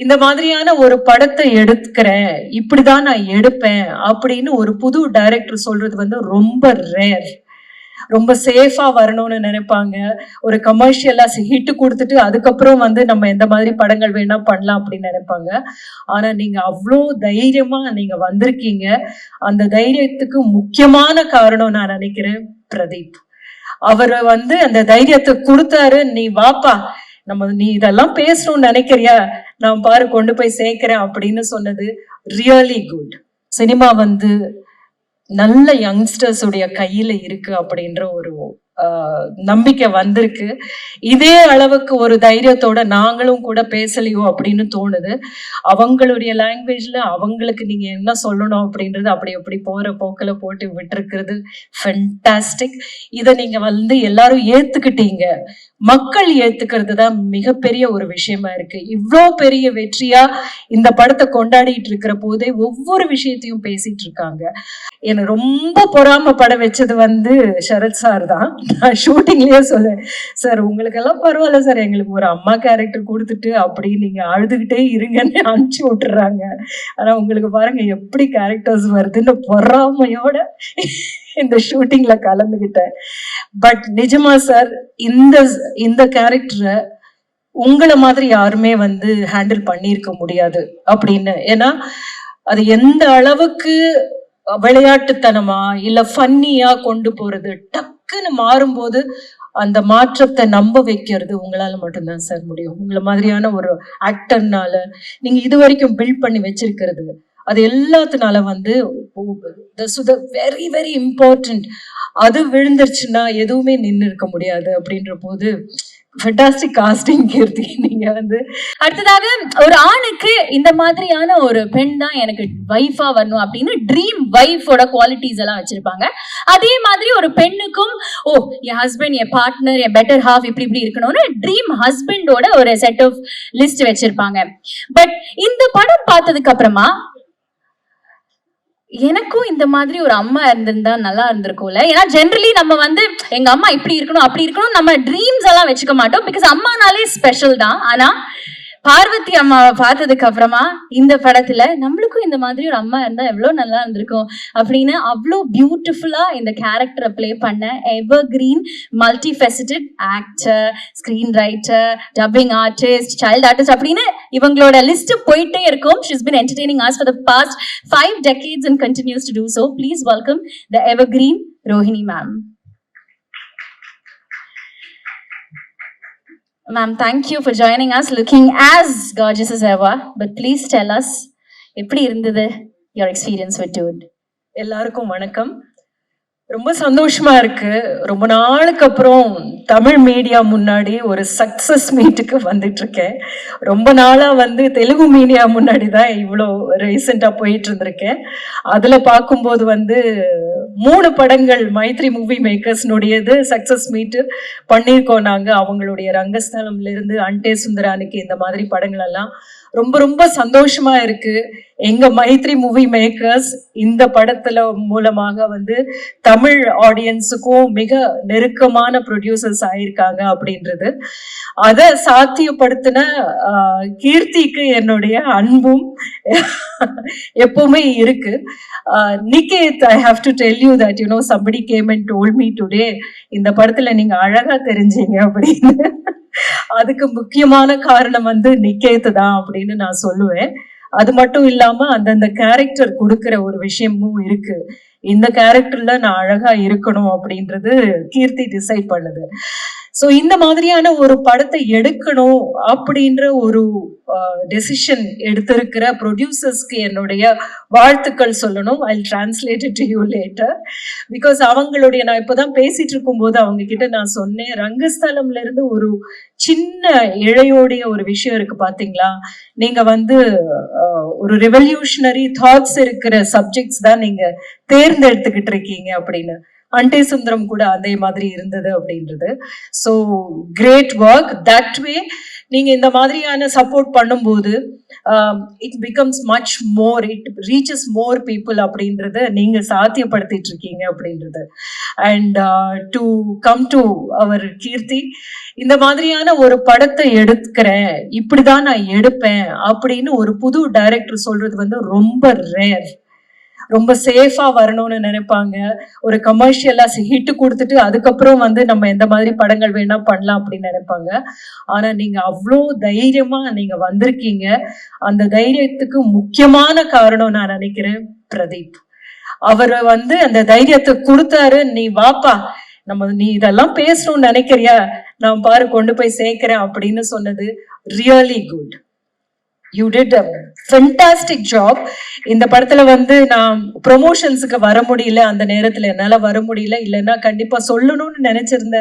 இந்த மாதிரியான ஒரு படத்தை எடுக்கிறேன், இப்படிதான் நான் எடுப்பேன் அப்படின்னு ஒரு புது டைரக்டர் சொல்றது வந்து ரொம்ப ரேர். ரொம்ப சேஃபா வரணும்னு நினைப்பாங்க. ஒரு கமர்ஷியலா ஹிட் கொடுத்துட்டு அதுக்கப்புறம் வந்து நம்ம எந்த மாதிரி படங்கள் வேணா பண்ணலாம் அப்படின்னு நினைப்பாங்க. ஆனா நீங்க அவ்வளோ தைரியமா நீங்க வந்திருக்கீங்க. அந்த தைரியத்துக்கு முக்கியமான காரணம் நான் நினைக்கிறேன் பிரதீப். அவர் வந்து அந்த தைரியத்தை கொடுத்தாரு. நீ வாப்பா, நீ இதெல்லாம் பேசணும்னு நினைக்கிறியா, நான் பாரு கொண்டு போய் சேர்க்கிறேன் அப்படின்னு சொன்னது ரியலி குட். சினிமா வந்து நல்ல யங்ஸ்டர்ஸ் உடைய கையில இருக்கு அப்படின்ற ஒரு நம்பிக்கை வந்திருக்கு. இதே அளவுக்கு ஒரு தைரியத்தோட நாங்களும் கூட பேசலையோ அப்படின்னு தோணுது. அவங்களுடைய லாங்குவேஜ்ல அவங்களுக்கு நீங்க என்ன சொல்லணும் அப்படின்றது அப்படி எப்படி போற போக்கில் போட்டு விட்டுருக்கிறது ஃபென்டாஸ்டிக். இதை நீங்க வந்து எல்லாரும் ஏத்துக்கிட்டீங்க. மக்கள் ஏத்துக்கிறது தான் மிகப்பெரிய ஒரு விஷயமா இருக்கு. இவ்வளோ பெரிய வெற்றியா இந்த படத்தை கொண்டாடிட்டு இருக்கிற போதே ஒவ்வொரு விஷயத்தையும் பேசிட்டு இருக்காங்க. எனக்கு ரொம்ப பொறாமப்பட வச்சது வந்து சரத் சார் தான். நான் ஷூட்டிங்லயே சொல்லுவேன், சார் உங்களுக்கு எல்லாம் பரவாயில்ல சார், எங்களுக்கு ஒரு அம்மா கேரக்டர் கொடுத்துட்டு அப்படி நீங்க அழுதுகிட்டே இருங்கன்னு அனுப்பிச்சு விட்டுறாங்க. ஆனா உங்களுக்கு பாருங்க எப்படி கேரக்டர்ஸ் வருதுன்னு பொறாமையோட இந்த ஷூட்டிங்ல கலந்துகிட்டேன். பட் நிஜமா சார், இந்த கேரக்டரை உங்களை மாதிரி யாருமே வந்து ஹேண்டில் பண்ணியிருக்க முடியாது அப்படின்னு. ஏன்னா அது எந்த அளவுக்கு விளையாட்டுத்தனமா இல்ல ஃபன்னியா கொண்டு போறது, டக்குன்னு மாறும்போது அந்த மாற்றத்தை நம்ப வைக்கிறது உங்களால மட்டும்தான் சார் முடியும். உங்களை மாதிரியான ஒரு ஆக்டர்னால நீங்க இது வரைக்கும் பில்ட் பண்ணி வச்சிருக்கிறது அது எல்லாத்தினால வந்து வெரி வெரி இம்பார்ட்டன்ட். அது விழுந்துருச்சுன்னா எதுவுமே நின்று இருக்க முடியாது அப்படின்ற போது ஃபென்டாஸ்டிக் காஸ்டிங் கீர்த்தி. நீங்க வந்து அடுத்ததாக ஒரு ஆணுக்கு இந்த மாதிரியான ஒரு பெண் தான் எனக்கு வைஃபா வரணும் அப்படின்னு ட்ரீம் வைஃபோட குவாலிட்டிஸ் எல்லாம் வச்சிருப்பாங்க. அதே மாதிரி ஒரு பெண்ணுக்கும் என் ஹஸ்பண்ட், என் பார்ட்னர், என் பெட்டர் ஹாஃப் இப்படி இப்படி இருக்கணும்னு ட்ரீம் ஹஸ்பண்டோட ஒரு செட் ஆஃப் லிஸ்ட் வச்சிருப்பாங்க. பட் இந்த படம் பார்த்ததுக்கு அப்புறமா எனக்கும் இந்த மாதிரி ஒரு அம்மா இருந்திருந்தா நல்லா இருந்திருக்கும்ல. ஏன்னா ஜென்ரலி நம்ம வந்து எங்க அம்மா இப்படி இருக்கணும் அப்படி இருக்கணும் நம்ம ட்ரீம்ஸ் எல்லாம் வச்சுக்க மாட்டோம். பிகாஸ் அம்மானாலே ஸ்பெஷல் தான். ஆனா பார்வதி அம்மாவை பார்த்ததுக்கு அப்புறமா இந்த படத்துல நம்மளுக்கும் இந்த மாதிரி ஒரு அம்மா இருந்தா எவ்வளவு நல்லா இருந்திருக்கும் அப்படின்னு அவ்வளோ பியூட்டிஃபுல்லா இந்த கேரக்டரை பிளே பண்ண எவர் green multi faceted actor, screen writer, dubbing artist, child artist அப்படின்னு இவங்களோட லிஸ்ட் போயிட்டே இருக்கும். She's been entertaining us for the past 5 decades and continues to do so. Please welcome the evergreen Rohini ma'am. Ma'am, thank you for joining us, looking as gorgeous as ever. But please tell us, எப்படி இருந்தது your experience with Dude? எல்லாருக்கும் வணக்கம். ரொம்ப சந்தோஷமா இருக்கு. ரொம்ப நாளுக்கு அப்புறம் தமிழ் மீடியா முன்னாடி ஒரு சக்சஸ் மீட்டுக்கு வந்துட்டு இருக்கேன். ரொம்ப நாளா வந்து தெலுங்கு மீடியா முன்னாடி தான் இவ்வளோ ரீசெண்டா போயிட்டு இருந்திருக்கேன். அதுல பார்க்கும்போது வந்து 3 படங்கள் மைத்ரி மூவி மேக்கர்ஸ்னுடையது சக்சஸ் மீட்டு பண்ணியிருக்கோம் நாங்க. அவங்களுடைய ரங்கஸ்தலம்ல இருந்து அன்டே சுந்தரானிக்கு இந்த மாதிரி படங்கள் எல்லாம் ரொம்ப ரொம்ப சந்தோஷமா இருக்கு. எங்க மைத்ரி மூவி மேக்கர்ஸ் இந்த படத்துல மூலமாக வந்து தமிழ் ஆடியன்ஸுக்கும் மிக நெருக்கமான ப்ரொடியூசர்ஸ் ஆயிருக்காங்க அப்படின்றது. அதை சாத்தியப்படுத்தின கீர்த்திக்கு என்னுடைய அன்பும் எப்பவுமே இருக்கு. Niketh, I have to tell you that somebody came and told me today, இந்த படத்துல நீங்க அழகா தெரிஞ்சீங்க அப்படின்னு. அதுக்கு முக்கியமான காரணம் வந்து நிகேத் தான் அப்படின்னு நான் சொல்லுவேன். அது மட்டும் இல்லாம அந்தந்த கேரக்டர் கொடுக்கிற ஒரு விஷயமும் இருக்கு. இந்த கேரக்டர்ல நான் அழகா இருக்கணும் அப்படின்றது கீர்த்தி டிசைட் பண்ணுது. ஸோ இந்த மாதிரியான ஒரு படத்தை எடுக்கணும் அப்படின்ற ஒரு டெசிஷன் எடுத்திருக்கிற ப்ரொடியூசர்ஸ்க்கு என்னுடைய வாழ்த்துக்கள் சொல்லணும். I translate it to you later. Because அவங்களுடைய, நான் இப்போதான் பேசிட்டு இருக்கும்போது அவங்க கிட்ட நான் சொன்னேன், ரங்கஸ்தலம்ல இருந்து ஒரு சின்ன இழையோடைய ஒரு விஷயம் இருக்கு பாத்தீங்களா, நீங்க வந்து ஒரு ரெவல்யூஷனரி தாட்ஸ் இருக்கிற சப்ஜெக்ட்ஸ் தான் நீங்க தேர்ந்தெடுத்துக்கிட்டு இருக்கீங்க அப்படின்னு. அண்டே சுந்தரம் கூட அதே மாதிரி இருந்தது அப்படின்றது. So great work. That way நீங்க இந்த மாதிரியான சப்போர்ட் பண்ணும்போது it becomes much more, it reaches more people அப்படின்றத நீங்க சாத்தியப்படுத்திட்டு இருக்கீங்க அப்படின்றது. And to come to our Keerthi, இந்த மாதிரியான ஒரு படத்தை எடுக்கிறேன், இப்படிதான் நான் எடுப்பேன் அப்படின்னு ஒரு புது டைரக்டர் சொல்றது வந்து ரொம்ப ரேர். ரொம்ப சேஃபா வரணும்னு நினைப்பாங்க. ஒரு கமர்ஷியலா ஹிட் கொடுத்துட்டு அதுக்கப்புறம் வந்து நம்ம எந்த மாதிரி படங்கள் வேணா பண்ணலாம் அப்படின்னு நினைப்பாங்க. ஆனா நீங்க அவ்வளோ தைரியமா நீங்க வந்திருக்கீங்க. அந்த தைரியத்துக்கு முக்கியமான காரணம் நான் நினைக்கிறேன் பிரதீப். அவர் வந்து அந்த தைரியத்தை கொடுத்தாரு. நீ வாப்பா, நீ இதெல்லாம் பேசணும்னு நினைக்கிறியா, நான் பாரு கொண்டு போய் சேர்க்கிறேன் அப்படின்னு சொன்னது really good. You did a fantastic job. இந்த படத்துல வந்து நான் ப்ரொமோஷன்ஸுக்கு வர முடியல, அந்த நேரத்துல என்னால வர முடியல. இல்லைன்னா கண்டிப்பா சொல்லணும்னு நினைச்சிருந்த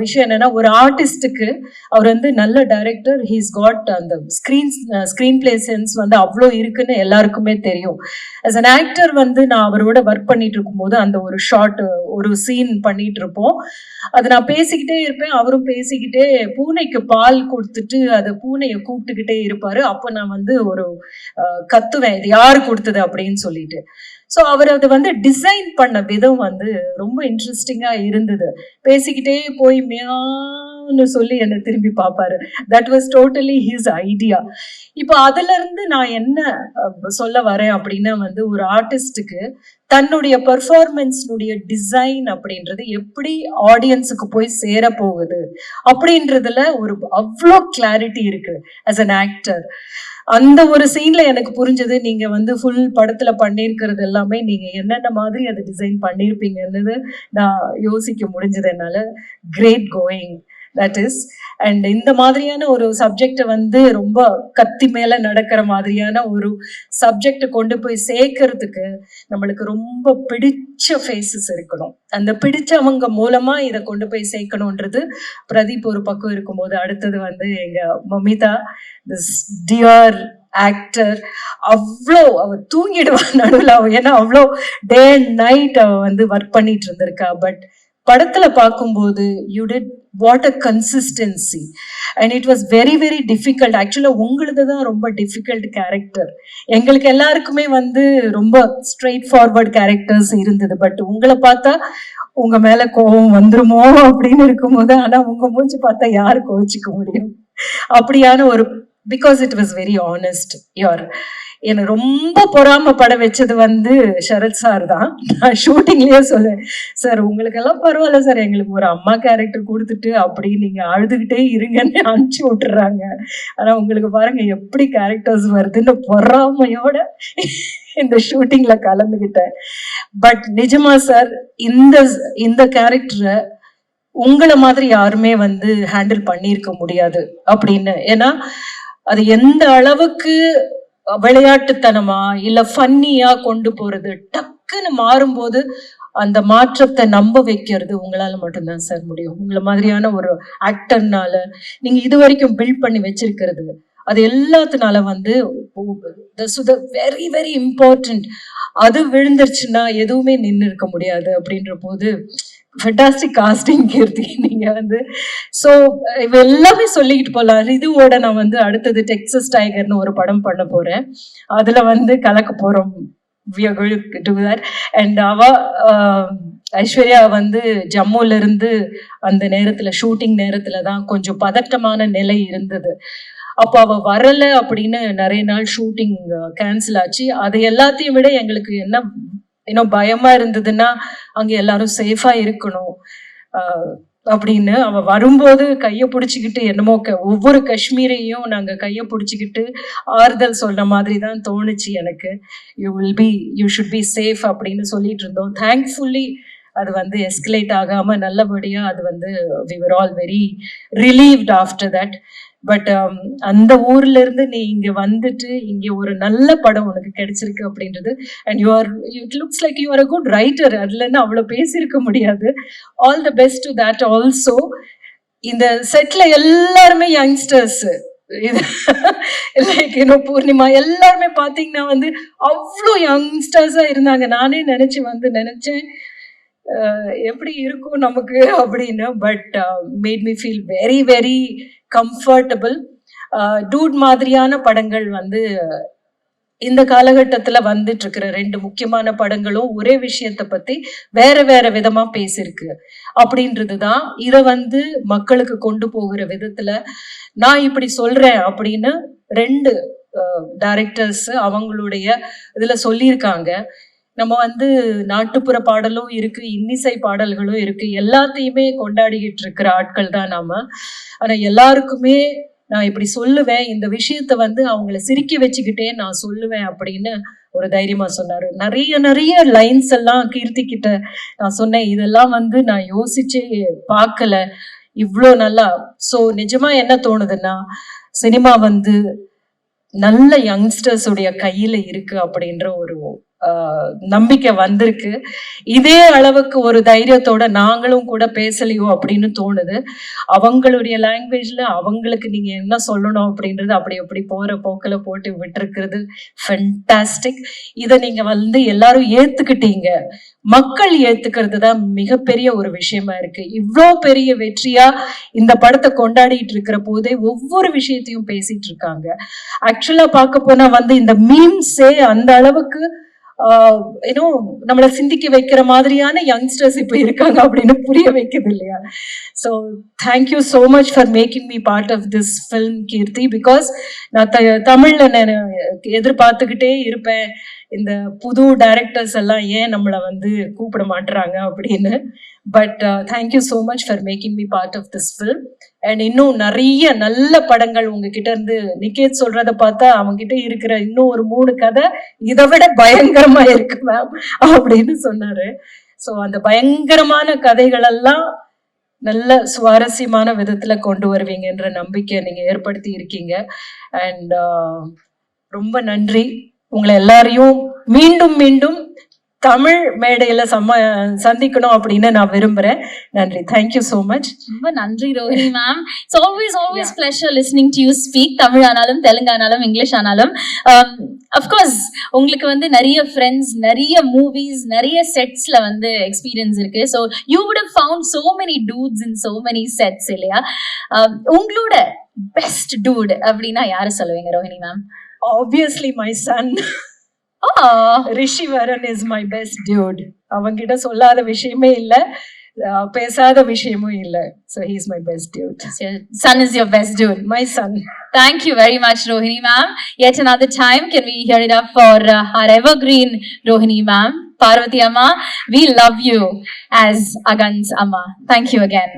விஷயம் என்னன்னா, ஒரு ஆர்டிஸ்டுக்கு அவர் வந்து நல்ல டைரக்டர், ஹீஸ் காட் அந்த ஸ்கிரீன் பிளே சென்ஸ் வந்து அவ்வளோ இருக்குன்னு எல்லாருக்குமே தெரியும். ஆஸ் அன் ஆக்டர் வந்து நான் அவரோட ஒர்க் பண்ணிட்டு இருக்கும்போது அந்த ஒரு ஷார்ட், ஒரு சீன் பண்ணிட்டு இருப்போம். அது நான் பேசிக்கிட்டே இருப்பேன், அவரும் பேசிக்கிட்டே பூனைக்கு பால் கொடுத்துட்டு அதை பூனையை கூப்பிட்டுக்கிட்டே இருப்பாரு. அப்போ நான் வந்து ஒரு கத்துவேன், இது யாரு கொடுத்தது அப்படின்னு சொல்லிட்டு. ஸோ அவர் அதை வந்து டிசைன் பண்ண விதம் வந்து ரொம்ப இன்ட்ரெஸ்டிங்கா இருந்தது. பேசிக்கிட்டே போய் மியான்னு சொல்லி என்னை திரும்பி பார்ப்பாரு. That was totally his idea. இப்போ அதுல இருந்து நான் என்ன சொல்ல வரேன் அப்படின்னா வந்து, ஒரு ஆர்டிஸ்டுக்கு தன்னுடைய பெர்ஃபார்மன்ஸ்னுடைய டிசைன் அப்படின்றது எப்படி ஆடியன்ஸுக்கு போய் சேர போகுது அப்படின்றதுல ஒரு அவ்வளோ கிளாரிட்டி இருக்கு ஆஸ் அன் ஆக்டர். அந்த ஒரு சீன்ல எனக்கு புரிஞ்சது, நீங்க வந்து ஃபுல் படத்துல பண்ணியிருக்கிறது எல்லாமே நீங்க என்னென்ன மாதிரி அதை டிசைன் பண்ணியிருப்பீங்கன்னு நான் யோசிக்க முடிஞ்சது என்னால. Great going that is. And இந்த மாதிரியான ஒரு சப்ஜெக்டை வந்து ரொம்ப கத்தி மேல நடக்கிற மாதிரியான ஒரு சப்ஜெக்டை கொண்டு போய் சேர்க்கறதுக்கு நம்மளுக்கு ரொம்ப பிடிச்ச ஃபேஸஸ் இருக்கணும். அந்த பிடிச்சவங்க மூலமா இதை கொண்டு போய் சேர்க்கணுன்றது பிரதீப் ஒரு பக்கம் இருக்கும்போது, அடுத்தது வந்து எங்க மமிதா, திஸ் டியர் ஆக்டர், அவ்வளோ அவ தூங்கிடுவா நடுவில். ஏன்னா அவ்வளோ டே அண்ட் நைட் அவ வந்து ஒர்க் பண்ணிட்டு இருந்திருக்கா. பட் படத்துல பார்க்கும்போது you did what a consistency and it was very very difficult. ஆக்சுவலா உங்களது தான் ரொம்ப டிஃபிகல்ட் கேரக்டர். எங்களுக்கு எல்லாருக்குமே வந்து ரொம்ப ஸ்ட்ரெயிட் ஃபார்வர்ட் கேரக்டர்ஸ் இருந்தது. பட் உங்களை பார்த்தா உங்க மேல கோபம் வந்துருமோ அப்படின்னு இருக்கும்போது, ஆனா உங்க மூஞ்சி பார்த்தா யாரு கோவிச்சுக்க முடியும்? அப்படியான ஒரு, because it was very honest. என்னை ரொம்ப பொறாமப்பட வச்சது வந்து சரத் சார் தான். நான் ஷூட்டிங்லயே சொல்லுவேன், சார் உங்களுக்கெல்லாம் பரவாயில்ல சார், எங்களுக்கு ஒரு அம்மா கேரக்டர் கொடுத்துட்டு அப்படி நீங்க அழுதுகிட்டே இருங்கன்னு அனுப்பிச்சு விட்டுறாங்க. ஆனா உங்களுக்கு பாருங்க எப்படி கேரக்டர்ஸ் வருதுன்னு பொறாமையோட இந்த ஷூட்டிங்ல கலந்துகிட்டேன். பட் நிஜமா சார், இந்த கேரக்டரை உங்களை மாதிரி யாருமே வந்து ஹேண்டில் பண்ணியிருக்க முடியாது அப்படின்னு. ஏன்னா அது எந்த அளவுக்கு விளையாட்டுத்தனமா இல்ல ஃபன்னியா கொண்டு போறது, டக்குன்னு மாறும்போது அந்த மாற்றத்தை நம்ப வைக்கிறது உங்களால மட்டும்தான் சார் முடியும். உங்களை மாதிரியான ஒரு ஆக்டர்னால நீங்க இது வரைக்கும் பில்ட் பண்ணி வச்சிருக்கிறது, அது எல்லாத்தினால வந்து வெரி வெரி இம்பார்ட்டன்ட். அது விழுந்துருச்சுன்னா எதுவுமே நின்று இருக்க முடியாது. அப்படின்ற போது ஃபென்டாஸ்டிக் காஸ்டிங் கீர்த்தி நீங்க வந்து. ஸோ இவ எல்லாமே சொல்லிக்கிட்டு போகலாம். ரிதுவோட நான் வந்து அடுத்தது டெக்ஸஸ் டைகர்னு ஒரு படம் பண்ண போறேன். அதுல வந்து கலக்க போறோம். we are going to do that. And Aishwarya வந்து ஜம்முல இருந்து அந்த நேரத்துல ஷூட்டிங் நேரத்துல தான் கொஞ்சம் பதட்டமான நிலை இருந்தது. அப்போ அவ வரல அப்படின்னு நிறைய நாள் ஷூட்டிங் கேன்சல் ஆச்சு. அது எல்லாத்தையும் விட எங்களுக்கு என்ன இன்னும் பயமா இருந்ததுன்னா, அங்க எல்லாரும் சேஃபா இருக்கணும் அப்படின்னு. அவ வரும்போது கையை பிடிச்சிக்கிட்டு என்னமோ ஒவ்வொரு காஷ்மீரையும் நாங்க கையை பிடிச்சிக்கிட்டு ஆறுதல் சொல்ற மாதிரி தான் தோணுச்சு எனக்கு. யூ ஷுட் பி சேஃப் அப்படின்னு சொல்லிட்டு இருந்தோம். தேங்க்ஃபுல்லி அது வந்து எஸ்கலேட் ஆகாம நல்லபடியா அது வந்து we were all very relieved after that. But அந்த ஊர்ல இருந்து நீ இங்க வந்துட்டு இங்க ஒரு நல்ல படம் உனக்கு கிடைச்சிருக்கு அப்படின்றது. And it looks like you are a good writer. அதுல இருந்து அவ்வளவு பேசியிருக்க முடியாது. All the best to that also. இந்த செட்ல எல்லாருமே யங்ஸ்டர்ஸ், லைக் பூர்ணிமா எல்லாருமே பாத்தீங்கன்னா வந்து அவ்வளோ யங்ஸ்டர்ஸா இருந்தாங்க. நானே நினைச்சேன் எப்படி இருக்கும் நமக்கு அப்படின்னு. But made me feel very very comfortable. Dude மாதிரியான படங்கள் வந்து இந்த காலகட்டத்துல வந்துட்டு இருக்கிற 2 முக்கியமான படங்களும் ஒரே விஷயத்த பத்தி வேற வேற விதமா பேசிருக்கு அப்படின்றதுதான். இத வந்து மக்களுக்கு கொண்டு போகிற விதத்துல நான் இப்படி சொல்றேன் அப்படின்னு 2 டைரக்டர்ஸ் அவங்களுடைய இதுல சொல்லியிருக்காங்க. நம்ம வந்து நாட்டுப்புற பாடலும் இருக்கு, இன்னிசை பாடல்களும் இருக்கு, எல்லாத்தையுமே கொண்டாடிக்கிட்டு இருக்கிற ஆட்கள் தான் நாம. ஆனா எல்லாருக்குமே நான் இப்படி சொல்லுவேன், இந்த விஷயத்த வந்து அவங்கள சிரிக்க வச்சுக்கிட்டே நான் சொல்லுவேன் அப்படின்னு ஒரு தைரியமா சொன்னாரு. நிறைய லைன்ஸ் எல்லாம் கீர்த்தி கிட்ட நான் சொன்னேன், இதெல்லாம் வந்து நான் யோசிச்சே பார்க்கல இவ்வளோ நல்லா. ஸோ நிஜமா என்ன தோணுதுன்னா, சினிமா வந்து நல்ல யங்ஸ்டர்ஸ் உடைய கையில இருக்கு அப்படின்ற ஒரு நம்பிக்கை வந்திருக்கு. இதே அளவுக்கு ஒரு தைரியத்தோட நாங்களும் கூட பேசலையோ அப்படின்னு தோணுது. அவங்களுடைய லாங்குவேஜ்ல அவங்களுக்கு நீங்க என்ன சொல்லணும் அப்படின்றது அப்படி போற போக்கில் போட்டு விட்டுருக்கிறது ஃபென்டாஸ்டிக். இதை நீங்க வந்து எல்லாரும் ஏத்துக்கிட்டீங்க. மக்கள் ஏத்துக்கிறது தான் மிகப்பெரிய ஒரு விஷயமா இருக்கு. இவ்வளோ பெரிய வெற்றியா இந்த படத்தை கொண்டாடிட்டு இருக்கிற போதே ஒவ்வொரு விஷயத்தையும் பேசிட்டு இருக்காங்க. ஆக்சுவலா பார்க்க போனா வந்து இந்த மீம்ஸே அந்த அளவுக்கு நம்மளை சிந்திக்க வைக்கிற மாதிரியான யங்ஸ்டர்ஸ் இப்ப இருக்காங்க அப்படின்னு புரிய வைக்குது இல்லையா? So thank you so much for making me part of this film Keerthi. Because நான் தமிழ்ல நான் எதிர்பார்த்துக்கிட்டே இருப்பேன், இந்த புது டைரக்டர்ஸ் எல்லாம் ஏன் நம்மளை வந்து கூப்பிட மாட்டுறாங்க அப்படின்னு. But thank you so much for making me part of this film. And இன்னும் நிறைய நல்ல படங்கள் உங்ககிட்ட இருந்து, நிகேத் சொல்றத பார்த்தா அவங்ககிட்ட இருக்கிற இன்னும் ஒரு 3 கதை இதை விட பயங்கரமா இருக்கு மேம் அப்படின்னு சொன்னாரு. ஸோ அந்த பயங்கரமான கதைகள் எல்லாம் நல்ல சுவாரஸ்யமான விதத்துல கொண்டு வருவீங்கன்ற நம்பிக்கை நீங்க ஏற்படுத்தி இருக்கீங்க. அண்ட் ரொம்ப நன்றி. உங்களை எல்லாரையும் மீண்டும் தமிழ் மேடையில சந்திக்கணும் அப்படின்னு நான் விரும்புறேன். நன்றி. Thank you so much. ரொம்ப நன்றி Rohini ma'am. It's always pleasure listening to you speak. Tamil ஆனாலும் தெலுங்கு ஆனாலும் இங்கிலீஷ் ஆனாலும். அஃப்கோர்ஸ் உங்களுக்கு வந்து நிறைய ஃப்ரெண்ட்ஸ், நிறைய மூவிஸ், நிறைய செட்ஸ்ல வந்து எக்ஸ்பீரியன்ஸ் இருக்கு. So you would have found so many dudes in so many sets இல்லையா? உங்களோட பெஸ்ட் டூட் அப்படின்னா யாரை சொல்லுவீங்க Rohini ma'am? Obviously my son. ரிஷி வரன் இஸ் மை பெஸ்ட் டியூட். அவங்கிட்ட சொல்லாத விஷயமே இல்ல, பேசாத விஷயமும் இல்ல. So he is my best dude. Your son is your best dude. My son. Thank you very much Rohini ma'am. Yet another time, can we hear it up for our evergreen Rohini ma'am? Parvati amma, we love you as Agan's amma. Thank you again.